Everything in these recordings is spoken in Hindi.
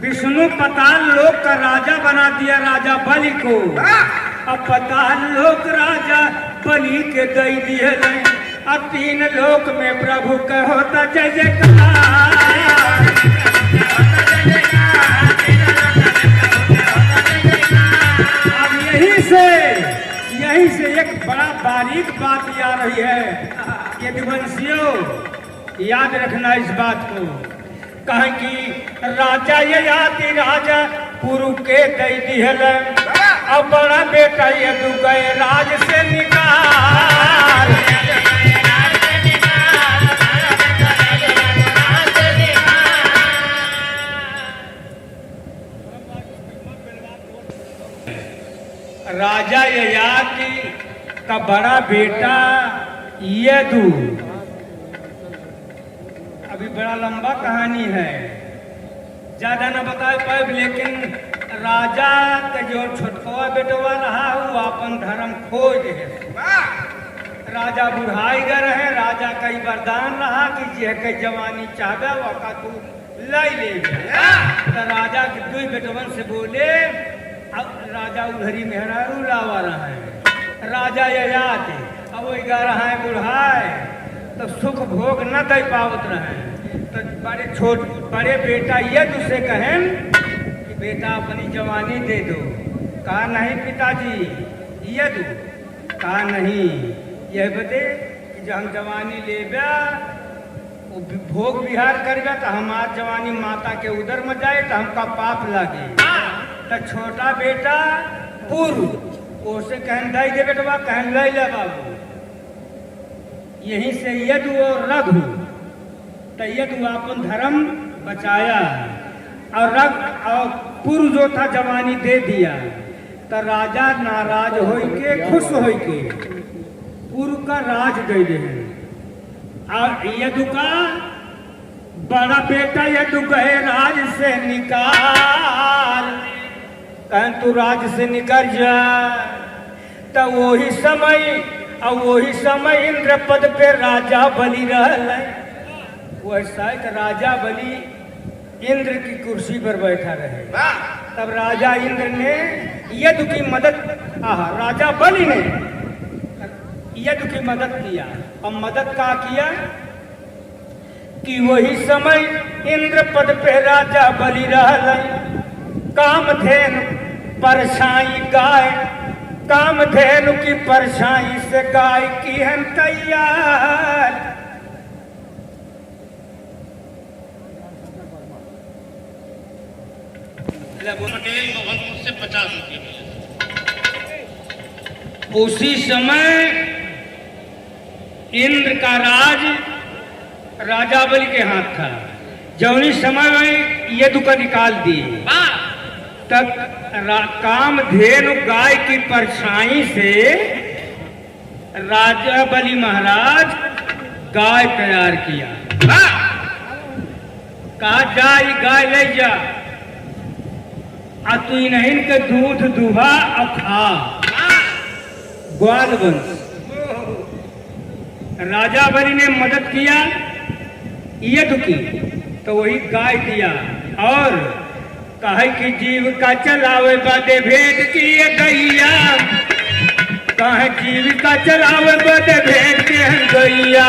विष्णु पाताल लोक का राजा बना दिया राजा बलि को। अब पाताल लोक राजा बलि के दई दिए अब 3 लोक में प्रभु का होता जय जयकार। अब यहीं से एक बड़ा बारीक बात आ रही है कि यदुवंशियों याद रखना इस बात को। कहें कि राजा ये याति राजा पुरु के दई दिहल अब बड़ा बेटा यदु गए राज से निकाल। राजा ययाति का बड़ा बेटा यदु। अभी बड़ा लंबा कहानी है, ज्यादा न बता पाए, लेकिन राजा का जो छोटकवा बेटवा रहा वो अपन धर्म खोज है। राजा बुढ़ाई गए रहे, राजा का वरदान रहा कि जे के जवानी चाहे वका तू ले तो राजा के 2 बेटवन से बोले। अब राजा उधरी मेहरारू लावा रहा है, राजा ययाति अब वो गा रहा है बुढ़ाए तो सुख भोग न दे पावत रहे। तो बड़े बेटा यदु से कहें कि बेटा अपनी जवानी दे दो। कहा नहीं पिताजी। यदु कहा नहीं, यह बते कि जब हम जवानी लेबा भोग विहार करबा तो हमार जवानी माता के उधर में जाए तो हमका पाप लगे। तो छोटा बेटा पूर्व उसे कहन दई दे बेटवा, कहन ले ले बाबू। यहीं से यदु और रघु तो यदु अपन धर्म बचाया और पूर्व जो था जवानी दे दिया। तो राजा नाराज हो के खुश हो के पूर्व का राज दे दे। और यदु का बड़ा बेटा यदु गए राज से निकाल। कहन तू राज से निकल जा। तो वही समय इंद्र पद पे राजा बलि रहल। वैसा राजा बलि इंद्र की कुर्सी पर बैठा रहे। तब राजा इंद्र ने यदु की मदद, राजा बलि ने यदु की मदद किया। और मदद का किया कि वही समय इंद्र पद पे राजा बलि रहल। कामधेनु परछाई गाय, कामधेनु की परछाई से गाय की हम तैयार। पटेल मुझसे 50 रुपये मिले। उसी समय इंद्र का राज राजा बलि के हाथ था। जौनी समय में यदु का निकाल दिए तब कामधेनु गाय की परछाई से राजा बलि महाराज गाय तैयार किया। कहा जा गाय ले जा आ तू नहीं के दूध दुहा और खा ग्वाल वंश। राजा बलि ने मदद किया यदु की तो वही गाय दिया। और कहे कि जीव का चलावे बदे भेंट किए गैया। कहे जीव का चलावे बदे भेंट के गैया।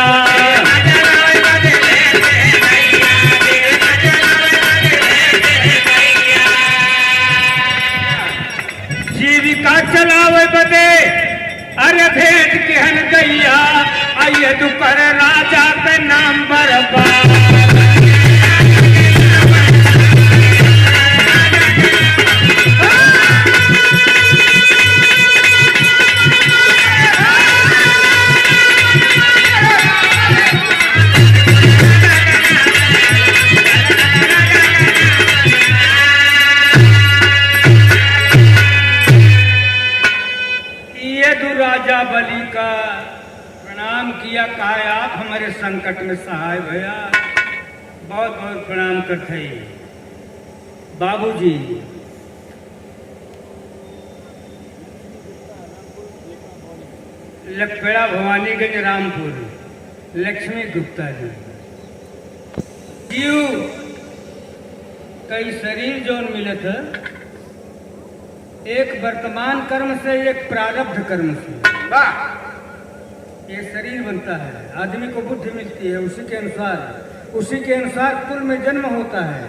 जीविका चलावे बदे अरे भेंट केहन गैया। आइए तू कर राजा पे नाम बर्बाद। राजा बलि का प्रणाम किया। कहा आप हमारे संकट में सहाय भैया, बहुत बहुत प्रणाम करते बाबूजी। लखपेड़ा भवानीगंज रामपुर लक्ष्मी गुप्ता जी। जीव कई शरीर जोन मिले थे, एक वर्तमान कर्म से, एक प्रारब्ध कर्म से ये शरीर बनता है। आदमी को बुद्धि मिलती है, उसी के अनुसार कुल में जन्म होता है।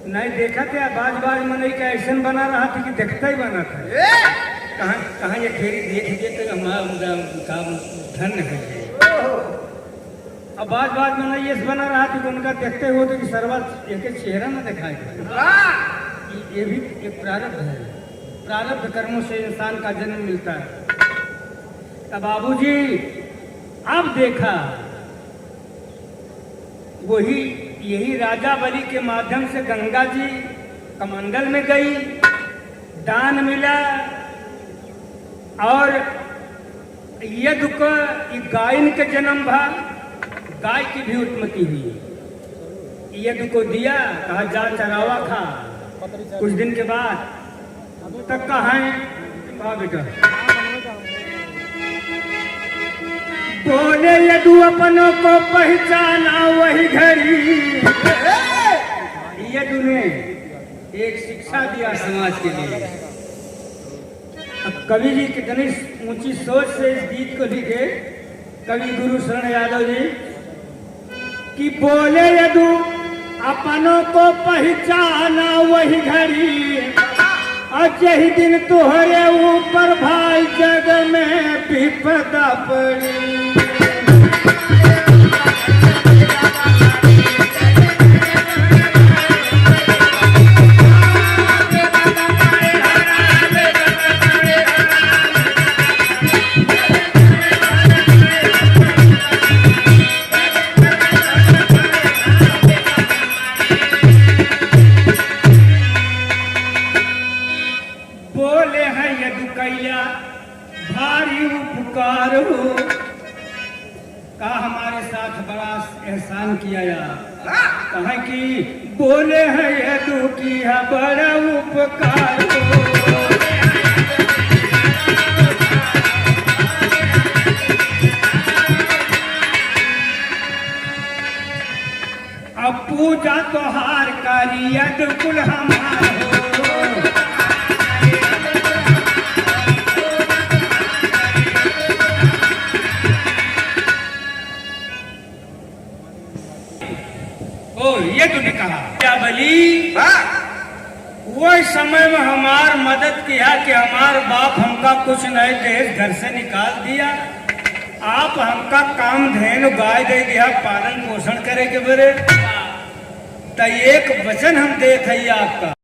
नहीं देखा क्या बाज मनई का ऐसा बना रहा था कि देखता ही बना था। कहाँ ये फेरी देख के तो हमारा धन्य है। अब बाज मनई ऐसा बना रहा था कि उनका देखते हुए तो कि सर्वा एक चेहरा न दिखाएगा। ये भी एक प्रारब्ध है। प्रारब्ध कर्मों से इंसान का जन्म मिलता है। तब बाबूजी अब देखा वही यही राजा बलि के माध्यम से गंगा जी कमंडल में गई, दान मिला और यदु को गायन के जन्म भा, गाय की भी उत्पत्ति हुई। यदु को दिया, कहा जा चरावा खा। कुछ दिन के बाद तक कहा बेटा बोले यदु अपनों को पहचाना वही घड़ी। यदु ने एक शिक्षा दिया समाज के लिए। अब कवि जी कितनी ऊंची सोच से इस गीत को लिखे, कवि गुरु शरण यादव जी, कि बोले यदु अपनों को पहचाना वही घड़ी, और यही दिन तुहरे ऊपर भाई जग में विपदा पड़ी। बोले हैं यदु कैया भारी उपकार हो, कहा हमारे साथ बड़ा एहसान किया यार। कहा कि बोले हैं यदु किया बड़ा उपकार हो। अब पूजा तोहार करी यदु कुल हमार हो। ये तूने कहा क्या बली? वो समय में हमार मदद किया कि हमार बाप हमका कुछ नए देश घर से निकाल दिया। आप हमका काम धेनु गाय दे दिया, पालन पोषण करे के बरे। तो एक वचन हम देख है आपका।